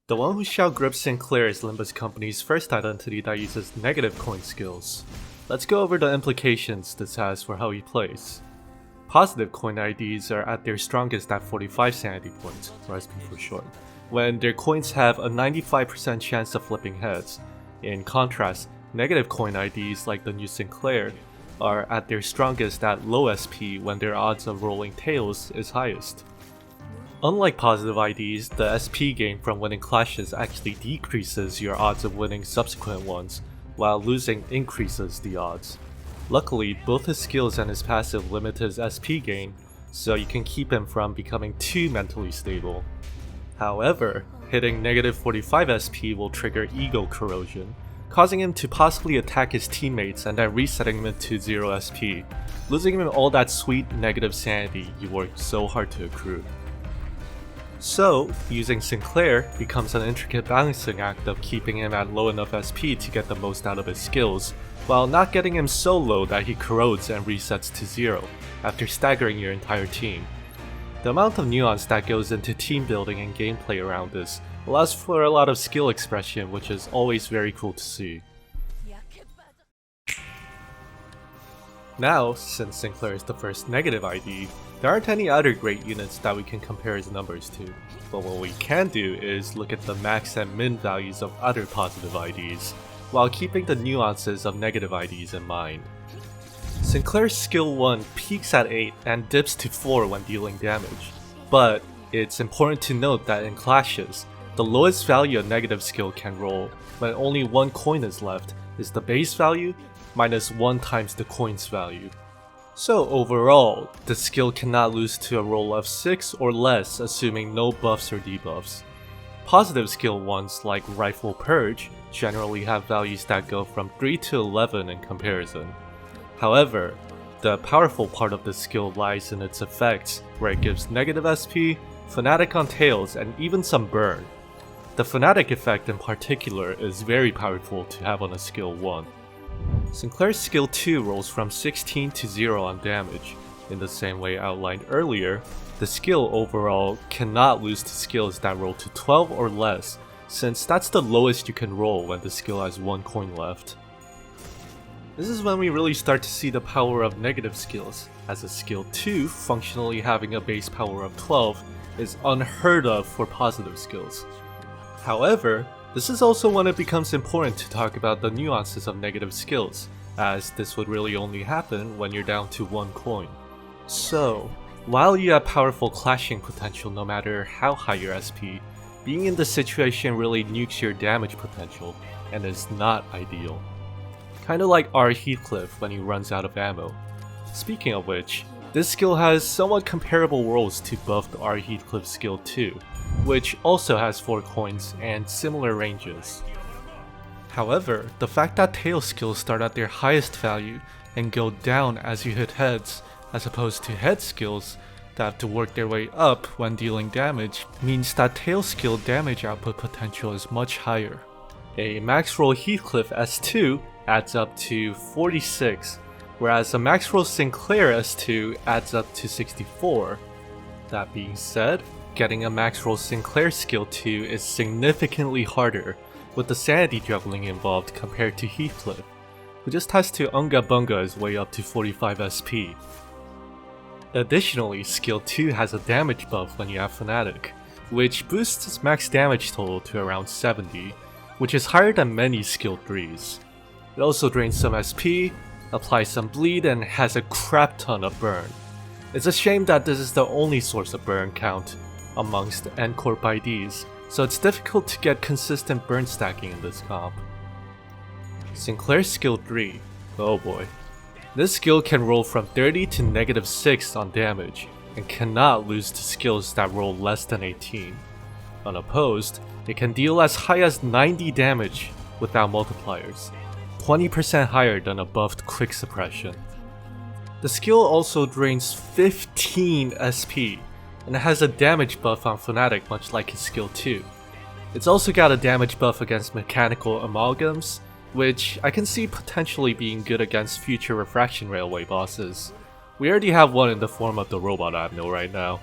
The one who shall grip Sinclair is Limbus Company's first identity that uses negative coin skills. Let's go over the implications this has for how he plays. Positive coin IDs are at their strongest at 45 sanity points, or SP for short, when their coins have a 95% chance of flipping heads. In contrast, negative coin IDs like the new Sinclair are at their strongest at low SP when their odds of rolling tails is highest. Unlike positive IDs, the SP gain from winning clashes actually decreases your odds of winning subsequent ones, while losing increases the odds. Luckily, both his skills and his passive limit his SP gain, so you can keep him from becoming too mentally stable. However, hitting negative 45 SP will trigger ego corrosion, causing him to possibly attack his teammates and then resetting him to 0 SP, losing him all that sweet negative sanity you worked so hard to accrue. So, using Sinclair becomes an intricate balancing act of keeping him at low enough SP to get the most out of his skills, while not getting him so low that he corrodes and resets to 0, after staggering your entire team. The amount of nuance that goes into team building and gameplay around this allows for a lot of skill expression, which is always very cool to see. Now, since Sinclair is the first negative ID, there aren't any other great units that we can compare his numbers to, but what we can do is look at the max and min values of other positive IDs, while keeping the nuances of negative IDs in mind. Sinclair's skill 1 peaks at 8 and dips to 4 when dealing damage, but it's important to note that in clashes, the lowest value a negative skill can roll when only one coin is left is the base value minus 1 times the coin's value. So overall, the skill cannot lose to a roll of 6 or less assuming no buffs or debuffs. Positive skill ones like Rifle Purge generally have values that go from 3 to 11 in comparison. However, the powerful part of the skill lies in its effects, where it gives negative SP, Fanatic on tails, and even some burn. The Fanatic effect in particular is very powerful to have on a skill 1. Sinclair's skill 2 rolls from 16 to 0 on damage. In the same way outlined earlier, the skill overall cannot lose to skills that roll to 12 or less, since that's the lowest you can roll when the skill has 1 coin left. This is when we really start to see the power of negative skills, as a skill 2 functionally having a base power of 12 is unheard of for positive skills. However, this is also when it becomes important to talk about the nuances of negative skills, as this would really only happen when you're down to 1 coin. So, while you have powerful clashing potential no matter how high your SP, being in this situation really nukes your damage potential, and is not ideal. Kinda like R. Heathcliff when he runs out of ammo. Speaking of which, this skill has somewhat comparable rolls to buffed R. Heathcliff skill 2, which also has 4 coins and similar ranges. However, the fact that tail skills start at their highest value and go down as you hit heads, as opposed to head skills that have to work their way up when dealing damage, means that tail skill damage output potential is much higher. A max roll Heathcliff S2 adds up to 46, whereas a max roll Sinclair S2 adds up to 64. That being said, getting a max roll Sinclair skill 2 is significantly harder, with the sanity juggling involved compared to Heathcliff, who just has to unga bunga his way up to 45 SP. Additionally, skill 2 has a damage buff when you have Fanatic, which boosts its max damage total to around 70, which is higher than many skill 3s. It also drains some SP, applies some bleed, and has a crap ton of burn. It's a shame that this is the only source of burn count amongst corp IDs, so it's difficult to get consistent burn stacking in this comp. Sinclair's skill 3, oh boy. This skill can roll from 30 to negative 6 on damage, and cannot lose to skills that roll less than 18. Unopposed, it can deal as high as 90 damage without multipliers, 20% higher than a buffed quick suppression. The skill also drains 15 SP, and it has a damage buff on Fanatic much like his skill 2. It's also got a damage buff against mechanical amalgams, which I can see potentially being good against future Refraction Railway bosses. We already have one in the form of the robot admiral right now.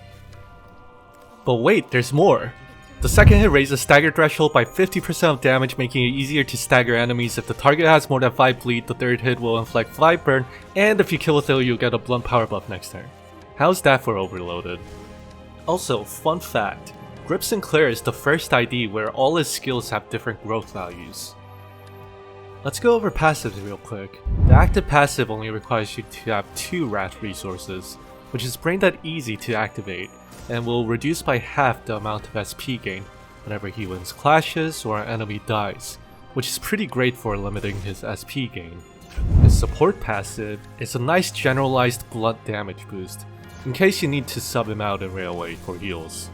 But wait, there's more! The second hit raises stagger threshold by 50% of damage, making it easier to stagger enemies. If the target has more than 5 bleed, the third hit will inflict 5 burn, and if you kill with it, you'll get a blunt power buff next turn. How's that for overloaded? Also, fun fact, Grip Sinclair is the first ID where all his skills have different growth values. Let's go over passives real quick. The active passive only requires you to have 2 rat resources, which is brain dead easy to activate, and will reduce by half the amount of SP gain whenever he wins clashes or an enemy dies, which is pretty great for limiting his SP gain. His support passive is a nice generalized blunt damage boost, in case you need to sub him out in Railway for heals.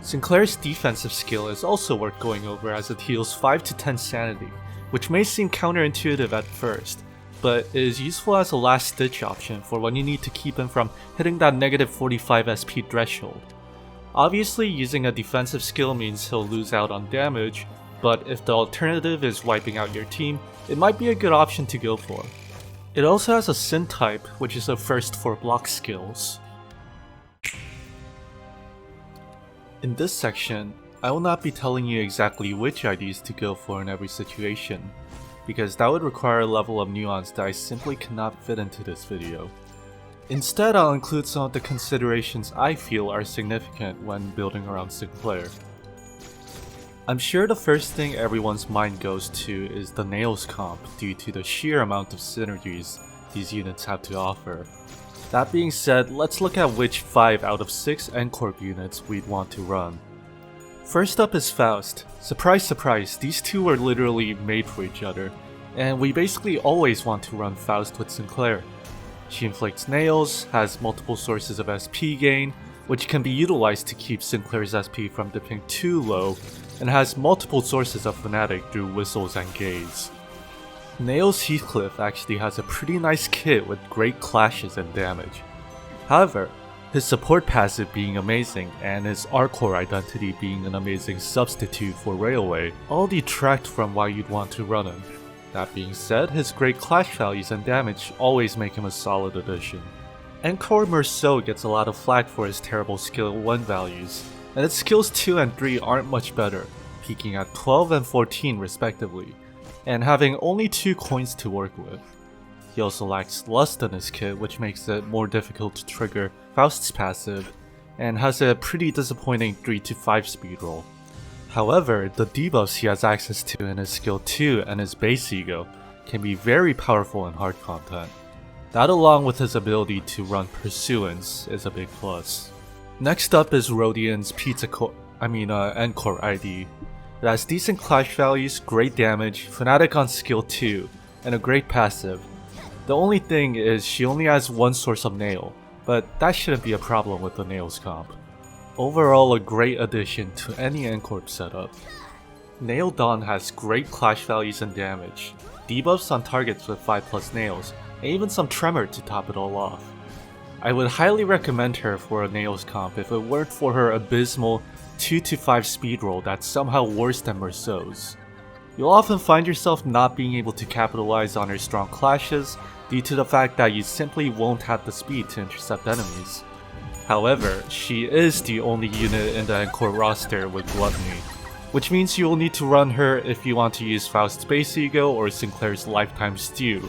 Sinclair's defensive skill is also worth going over as it heals 5 to 10 sanity, which may seem counterintuitive at first, but is useful as a last ditch option for when you need to keep him from hitting that negative 45 SP threshold. Obviously, using a defensive skill means he'll lose out on damage, but if the alternative is wiping out your team, it might be a good option to go for. It also has a Sin type, which is a first for block skills. In this section, I will not be telling you exactly which IDs to go for in every situation, because that would require a level of nuance that I simply cannot fit into this video. Instead, I'll include some of the considerations I feel are significant when building around Sinclair. I'm sure the first thing everyone's mind goes to is the Nails comp due to the sheer amount of synergies these units have to offer. That being said, let's look at which 5 out of 6 N-Corp units we'd want to run. First up is Faust. Surprise surprise, these two are literally made for each other, and we basically always want to run Faust with Sinclair. She inflicts nails, has multiple sources of SP gain, which can be utilized to keep Sinclair's SP from dipping too low, and has multiple sources of Fnatic through whistles and gaze. Nails Heathcliff actually has a pretty nice kit with great clashes and damage. However, his support passive being amazing and his R-Core identity being an amazing substitute for Railway all detract from why you'd want to run him. That being said, his great clash values and damage always make him a solid addition. Encore Merceau gets a lot of flack for his terrible skill 1 values, and its skills 2 and 3 aren't much better, peaking at 12 and 14 respectively, and having only 2 coins to work with. He also lacks Lust in his kit, which makes it more difficult to trigger Faust's passive, and has a pretty disappointing 3 to 5 speed roll. However, the debuffs he has access to in his skill 2 and his base ego can be very powerful in hard content. That, along with his ability to run Pursuance, is a big plus. Next up is Rodian's N-Corp ID. It has decent clash values, great damage, Fnatic on skill 2, and a great passive. The only thing is she only has 1 source of nail, but that shouldn't be a problem with the nails comp. Overall, a great addition to any N-Corp setup. Nail Dawn has great clash values and damage, debuffs on targets with 5+ nails, and even some tremor to top it all off. I would highly recommend her for a nails comp if it weren't for her abysmal 2 to 5 speed roll that's somehow worse than Merceau's. You'll often find yourself not being able to capitalize on her strong clashes due to the fact that you simply won't have the speed to intercept enemies. However, she is the only unit in the N-Corp roster with Gluttony, which means you will need to run her if you want to use Faust's base ego or Sinclair's lifetime stew,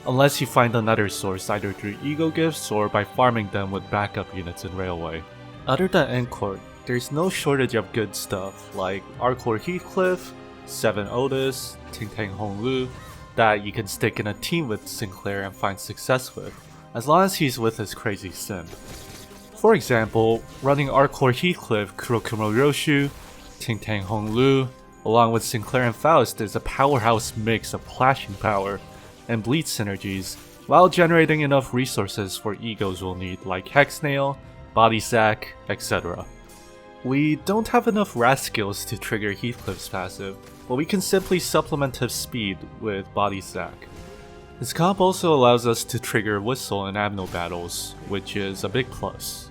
unless you find another source either through ego gifts or by farming them with backup units in Railway. Other than N-Corp, there's no shortage of good stuff like R-Core Heathcliff, 7 Otis, Ting Tang Honglu, that you can stick in a team with Sinclair and find success with, as long as he's with his crazy simp. For example, running R-Core Heathcliff, Kurokumo Roshu, Ting Tang Honglu, along with Sinclair and Faust is a powerhouse mix of clashing power and bleed synergies, while generating enough resources for egos we'll need like Hexnail, Body Sack, etc. We don't have enough rat skills to trigger Heathcliff's passive, but we can simply supplement his speed with Body Sack. His comp also allows us to trigger Whistle in Abno battles, which is a big plus.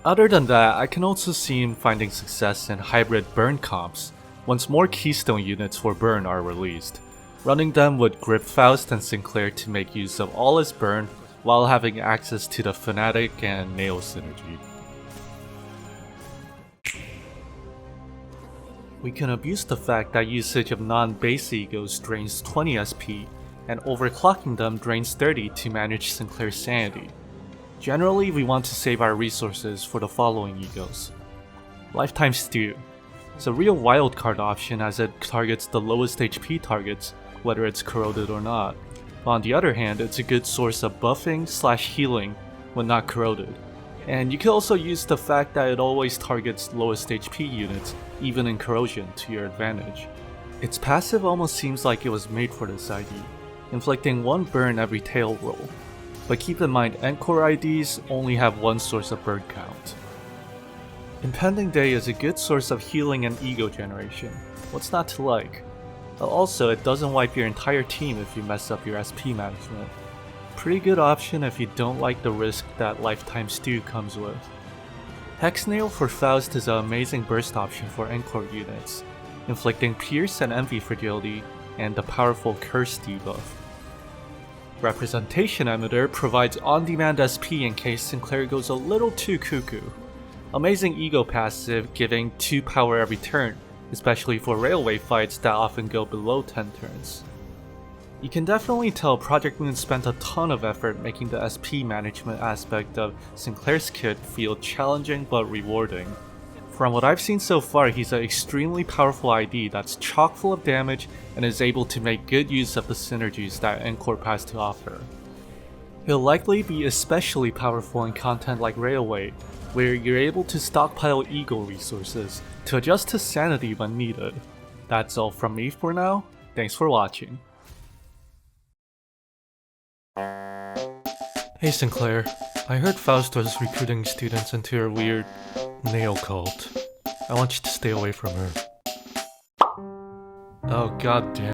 Other than that, I can also see him finding success in hybrid burn comps once more keystone units for burn are released, running them with Grip Faust and Sinclair to make use of all his burn while having access to the Fnatic and Nail synergy. We can abuse the fact that usage of non-base egos drains 20 SP, and overclocking them drains 30 to manage Sinclair's sanity. Generally, we want to save our resources for the following egos. Lifetime Stew. It's a real wildcard option as it targets the lowest HP targets, whether it's corroded or not. But on the other hand, it's a good source of buffing/healing when not corroded. And you can also use the fact that it always targets lowest HP units, even in corrosion, to your advantage. Its passive almost seems like it was made for this ID, inflicting 1 burn every tail roll. But keep in mind, Encore IDs only have 1 source of burn count. Impending Day is a good source of healing and ego generation. What's not to like? Also, it doesn't wipe your entire team if you mess up your SP management. Pretty good option if you don't like the risk that Lifetime Stew comes with. Hexnail for Faust is an amazing burst option for Encore units, inflicting Pierce and Envy fragility, and the powerful Curse debuff. Representation Emitter provides on-demand SP in case Sinclair goes a little too cuckoo. Amazing ego passive giving 2 power every turn, especially for railway fights that often go below 10 turns. You can definitely tell Project Moon spent a ton of effort making the SP management aspect of Sinclair's kit feel challenging but rewarding. From what I've seen so far, he's an extremely powerful ID that's chock full of damage and is able to make good use of the synergies that Encore has to offer. He'll likely be especially powerful in content like Railway, where you're able to stockpile ego resources to adjust to sanity when needed. That's all from me for now, thanks for watching. Hey Sinclair, I heard Faust was recruiting students into her weird nail cult. I want you to stay away from her. Oh god damn.